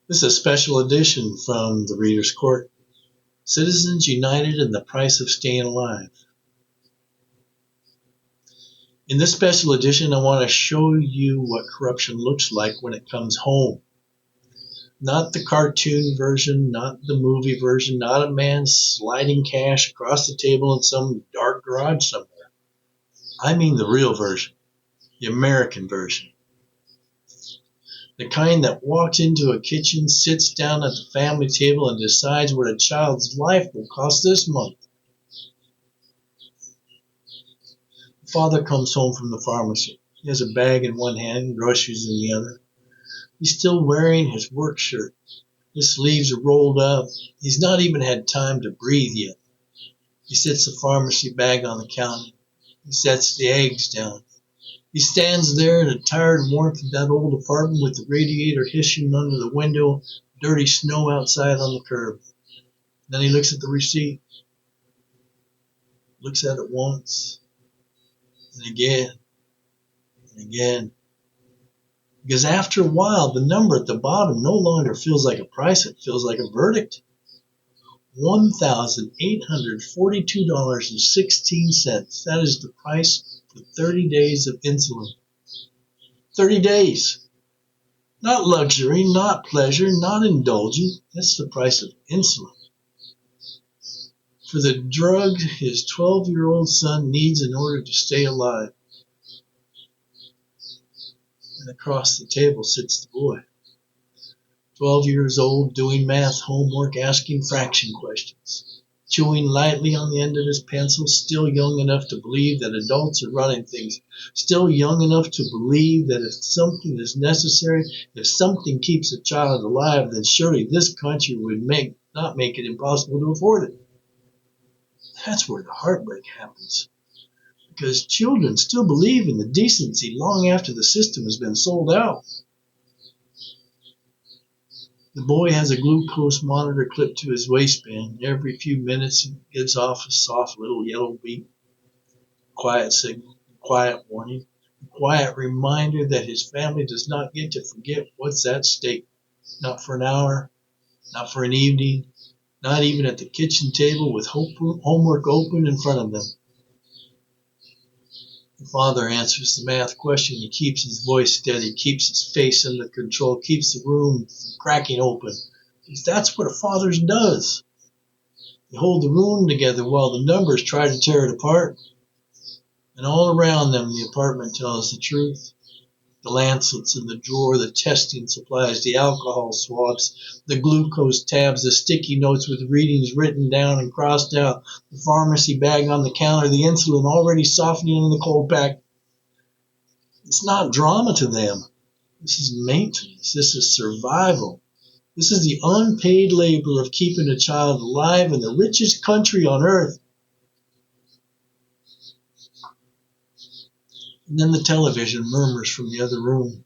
This is a special edition from the Reader's Court. Citizens United in the Price of Staying Alive. In this special edition, I want to show you what corruption looks like when it comes home. Not the cartoon version, not the movie version, not a man sliding cash across the table in some dark garage somewhere. I mean the real version, the American version. The kind that walks into a kitchen, sits down at the family table, and decides what a child's life will cost this month. The father comes home from the pharmacy. He has a bag in one hand, groceries in the other. He's still wearing his work shirt. His sleeves are rolled up. He's not even had time to breathe yet. He sets the pharmacy bag on the counter. He sets the eggs down. He stands there in the tired warmth of that old apartment with the radiator hissing under the window, dirty snow outside on the curb. Then he looks at the receipt, looks at it once, and again, and again. Because after a while, the number at the bottom no longer feels like a price, it feels like a verdict. $1,842.16. That is the price for 30 days of insulin. 30 days. Not luxury, not pleasure, not indulgence. That's the price of insulin. For the drug his 12-year-old son needs in order to stay alive. And across the table sits the boy. 12 years old, doing math homework, asking fraction questions. Chewing lightly on the end of his pencil, still young enough to believe that adults are running things. Still young enough to believe that if something is necessary, if something keeps a child alive, then surely this country would not make it impossible to afford it. That's where the heartbreak happens. Because children still believe in the decency long after the system has been sold out. The boy has a glucose monitor clipped to his waistband. Every few minutes he gives off a soft little yellow beep. Quiet signal, quiet warning, a quiet reminder that his family does not get to forget what's at stake. Not for an hour, not for an evening, not even at the kitchen table with homework open in front of them. The father answers the math question. He keeps his voice steady, keeps his face under control, keeps the room from cracking open. Because that's what a father does. They hold the room together while the numbers try to tear it apart. And all around them, the apartment tells the truth. The lancets in the drawer, the testing supplies, the alcohol swabs, the glucose tabs, the sticky notes with readings written down and crossed out, the pharmacy bag on the counter, the insulin already softening in the cold pack. It's not drama to them. This is maintenance. This is survival. This is the unpaid labor of keeping a child alive in the richest country on earth. And then the television murmurs from the other room.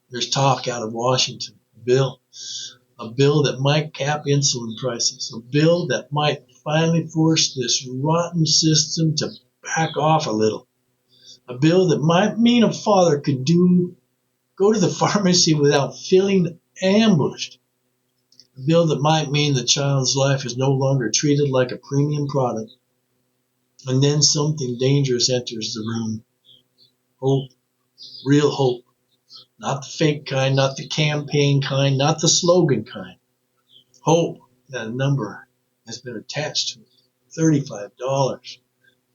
There's talk out of Washington. A bill that might cap insulin prices. A bill that might finally force this rotten system to back off a little. A bill that might mean a father could go to the pharmacy without feeling ambushed. A bill that might mean the child's life is no longer treated like a premium product. And then something dangerous enters the room. Hope, real hope. Not the fake kind, not the campaign kind, not the slogan kind. Hope that a number has been attached to it. $35.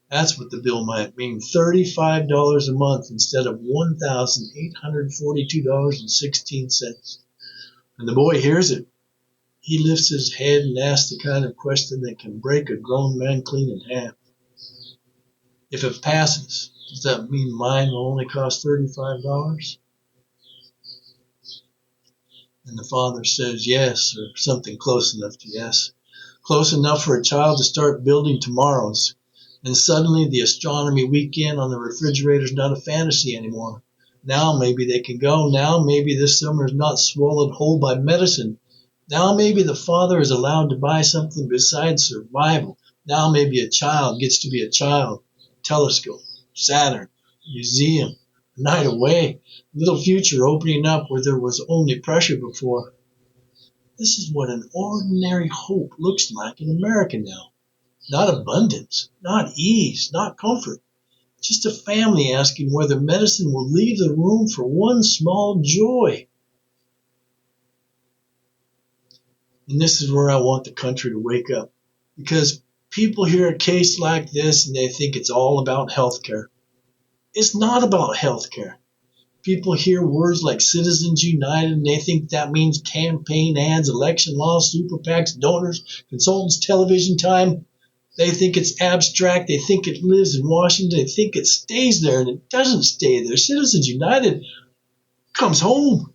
That's what the bill might mean. $35 a month instead of $1,842.16. And the boy hears it. He lifts his head and asks the kind of question that can break a grown man clean in half. If it passes, does that mean mine will only cost $35? And the father says yes, or something close enough to yes. Close enough for a child to start building tomorrows. And suddenly the astronomy weekend on the refrigerator is not a fantasy anymore. Now maybe they can go. Now maybe this summer is not swallowed whole by medicine. Now maybe the father is allowed to buy something besides survival. Now maybe a child gets to be a child. A telescope, Saturn, museum, a night away, a little future opening up where there was only pressure before. This is what an ordinary hope looks like in America now. Not abundance, not ease, not comfort. Just a family asking whether medicine will leave the room for one small joy. And this is where I want the country to wake up. Because people hear a case like this and they think it's all about healthcare. It's not about healthcare. People hear words like Citizens United and they think that means campaign ads, election laws, super PACs, donors, consultants, television time. They think it's abstract. They think it lives in Washington. They think it stays there, and it doesn't stay there. Citizens United comes home.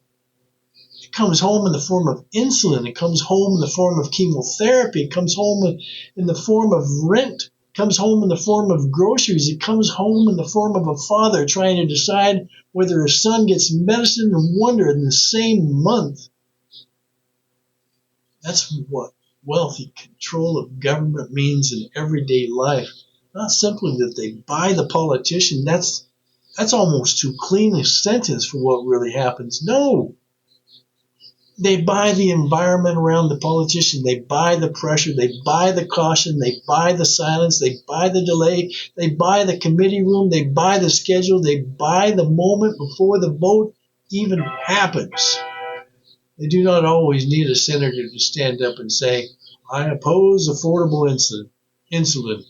It comes home in the form of insulin. It comes home in the form of chemotherapy. It comes home in the form of rent. It comes home in the form of groceries. It comes home in the form of a father trying to decide whether his son gets medicine and wonder in the same month. That's what wealthy control of government means in everyday life. Not simply that they buy the politician. That's almost too clean a sentence for what really happens. No. They buy the environment around the politician. They buy the pressure. They buy the caution. They buy the silence. They buy the delay. They buy the committee room. They buy the schedule. They buy the moment before the vote even happens. They do not always need a senator to stand up and say, I oppose affordable insulin.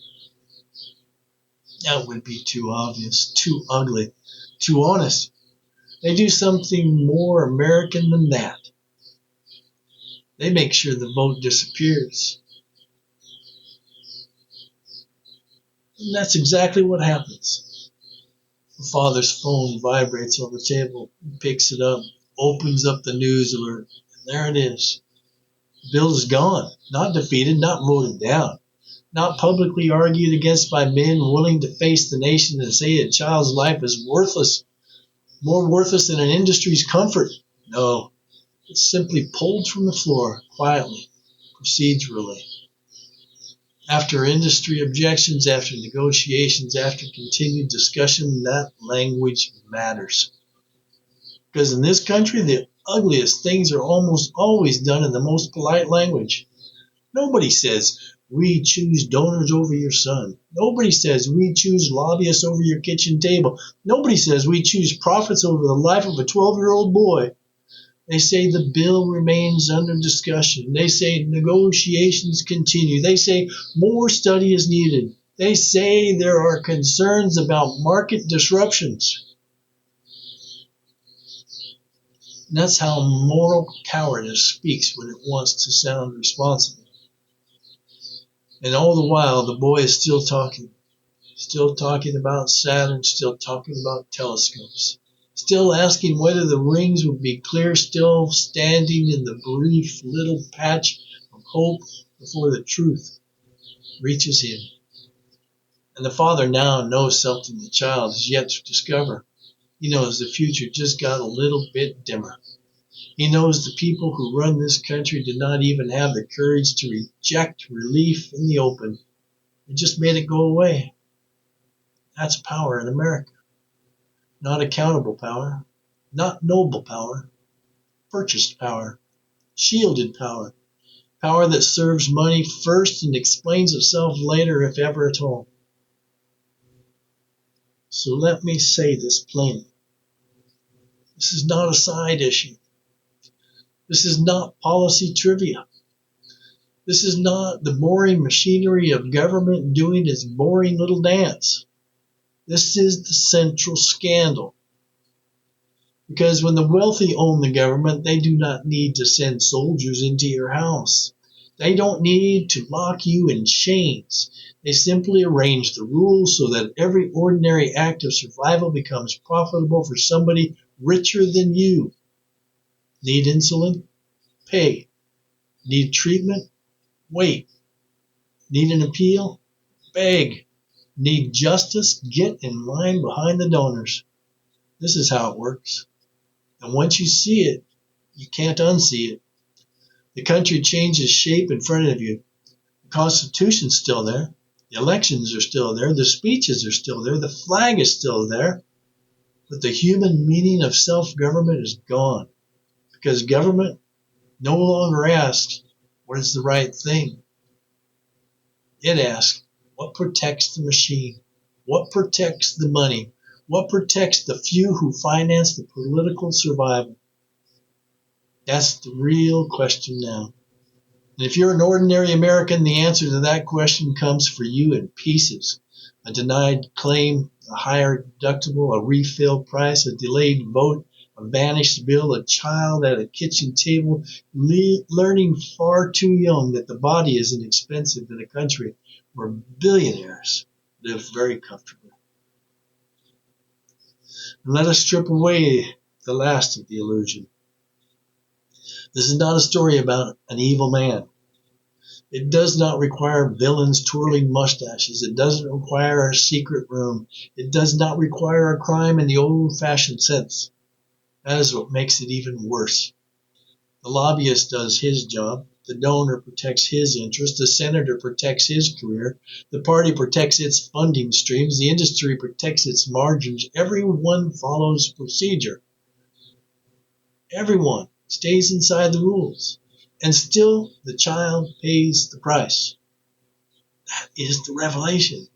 That would be too obvious, too ugly, too honest. They do something more American than that. They make sure the vote disappears. And that's exactly what happens. The father's phone vibrates on the table. He picks it up, opens up the news alert, and there it is. The bill is gone, not defeated, not voted down, not publicly argued against by men willing to face the nation and say a child's life is worthless, more worthless than an industry's comfort. No, it's simply pulled from the floor quietly, procedurally. After industry objections, after negotiations, after continued discussion, that language matters. Because in this country, the ugliest things are almost always done in the most polite language. Nobody says, we choose donors over your son. Nobody says, we choose lobbyists over your kitchen table. Nobody says, we choose profits over the life of a 12-year-old boy. They say the bill remains under discussion. They say negotiations continue. They say more study is needed. They say there are concerns about market disruptions. And that's how moral cowardice speaks when it wants to sound responsible. And all the while, the boy is still talking about Saturn, still talking about telescopes, still asking whether the rings would be clear, still standing in the brief little patch of hope before the truth reaches him. And the father now knows something the child has yet to discover. He knows the future just got a little bit dimmer. He knows the people who run this country did not even have the courage to reject relief in the open. They just made it go away. That's power in America. Not accountable power, not noble power, purchased power, shielded power, power that serves money first and explains itself later, if ever at all. So let me say this plainly. This is not a side issue. This is not policy trivia. This is not the boring machinery of government doing its boring little dance. This is the central scandal. Because when the wealthy own the government, they do not need to send soldiers into your house. They don't need to lock you in chains. They simply arrange the rules so that every ordinary act of survival becomes profitable for somebody richer than you. Need insulin? Pay. Need treatment? Wait. Need an appeal? Beg. Need justice? Get in line behind the donors. This is how it works. And once you see it, you can't unsee it. The country changes shape in front of you. The Constitution's still there. The elections are still there. The speeches are still there. The flag is still there. But the human meaning of self-government is gone. Because government no longer asks, what is the right thing? It asks, what protects the machine? What protects the money? What protects the few who finance the political survival? That's the real question now. And if you're an ordinary American, the answer to that question comes for you in pieces. A denied claim, a higher deductible, a refill price, a delayed vote, a vanished bill, a child at a kitchen table, learning far too young that the body isn't expensive in a country where billionaires live very comfortably. And let us strip away the last of the illusion. This is not a story about an evil man. It does not require villains twirling mustaches. It doesn't require a secret room. It does not require a crime in the old-fashioned sense. That is what makes it even worse. The lobbyist does his job. The donor protects his interest. The senator protects his career. The party protects its funding streams. The industry protects its margins. Everyone follows procedure. Everyone stays inside the rules. And still, the child pays the price. That is the revelation.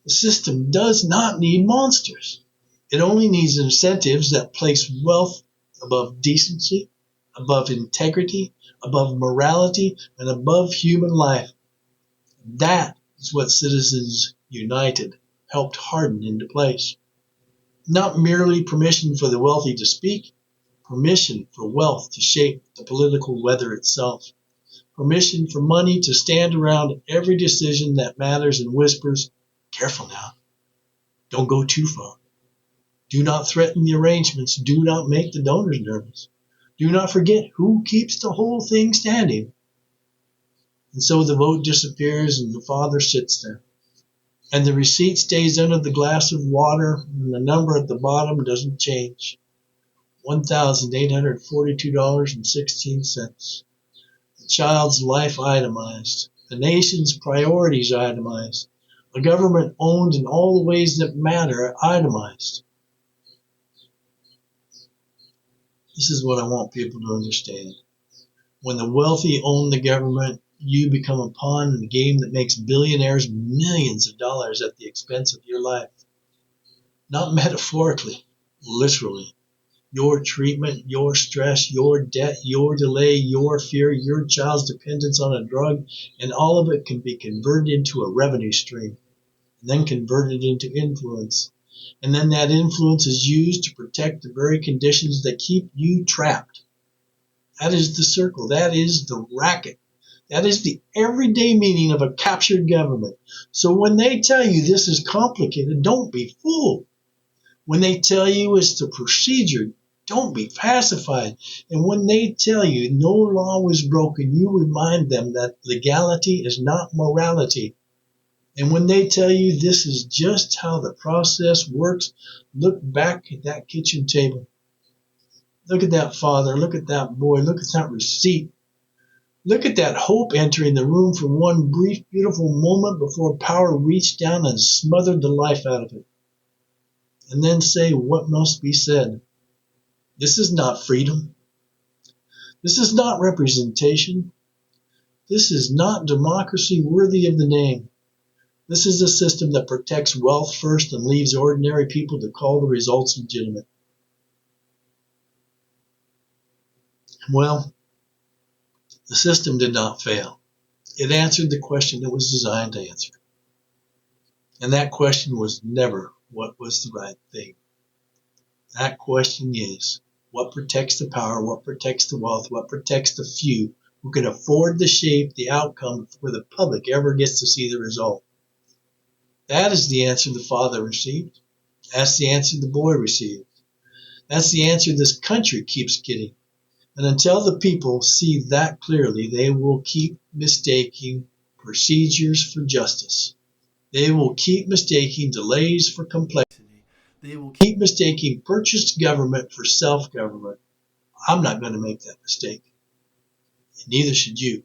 The system does not need monsters. It only needs incentives that place wealth above decency, above integrity, above morality, and above human life. That is what Citizens United helped harden into place. Not merely permission for the wealthy to speak, permission for wealth to shape the political weather itself. Permission for money to stand around every decision that matters and whispers, careful now, don't go too far. Do not threaten the arrangements. Do not make the donors nervous. Do not forget who keeps the whole thing standing. And so the vote disappears and the father sits there. And the receipt stays under the glass of water and the number at the bottom doesn't change. $1,842.16. The child's life itemized. The nation's priorities itemized. A government owned in all the ways that matter itemized. This is what I want people to understand. When the wealthy own the government, you become a pawn in a game that makes billionaires millions of dollars at the expense of your life. Not metaphorically, literally. Your treatment, your stress, your debt, your delay, your fear, your child's dependence on a drug, and all of it can be converted into a revenue stream, and then converted into influence. And then that influence is used to protect the very conditions that keep you trapped. That is the circle. That is the racket. That is the everyday meaning of a captured government. So when they tell you this is complicated, don't be fooled. When they tell you it's the procedure, don't be pacified. And when they tell you no law was broken, you remind them that legality is not morality. And when they tell you this is just how the process works, look back at that kitchen table. Look at that father. Look at that boy. Look at that receipt. Look at that hope entering the room for one brief, beautiful moment before power reached down and smothered the life out of it. And then say what must be said. This is not freedom. This is not representation. This is not democracy worthy of the name. This is a system that protects wealth first and leaves ordinary people to call the results legitimate. Well, the system did not fail. It answered the question it was designed to answer. And that question was never what was the right thing. That question is, what protects the power, what protects the wealth, what protects the few who can afford to shape the outcome before the public ever gets to see the result? That is the answer the father received. That's the answer the boy received. That's the answer this country keeps getting. And until the people see that clearly, they will keep mistaking procedures for justice. They will keep mistaking delays for complexity. They will keep mistaking purchased government for self-government. I'm not going to make that mistake. And neither should you.